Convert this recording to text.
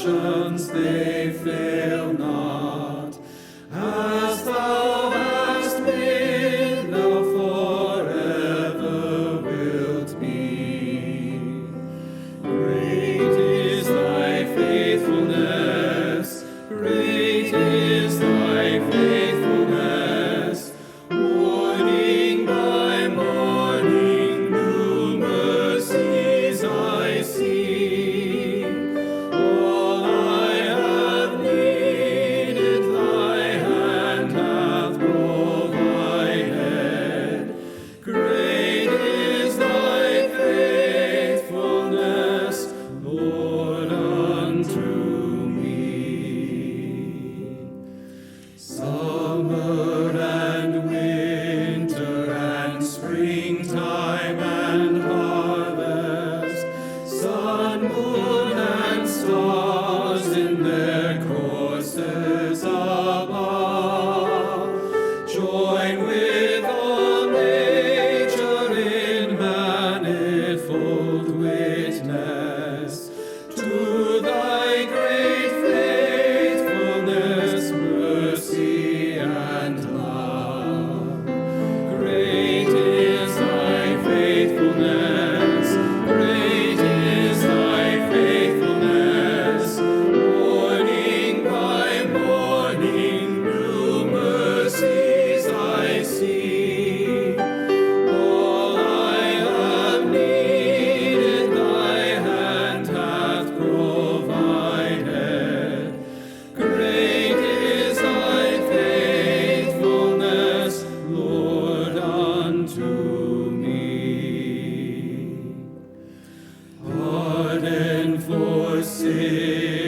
compassions, they fail not. As thou hast been, thou forever wilt be. Great is thy faithfulness, great is thy faithfulness. Morning by morning, new mercies I see. All I have needed, thy hand hath provided. Great is thy faithfulness, Lord, unto me. Summer and winter and springtime and harvest, sun, moon, and stars in their courses above, join with all nature in manifold witness to thy great faithfulness, mercy, and love. Great is thy faithfulness, great is thy faithfulness. Morning by morning, new mercies I see. All I have needed, thy hand hath provided. Great is thy faithfulness, Lord, unto me. Pardon for sin.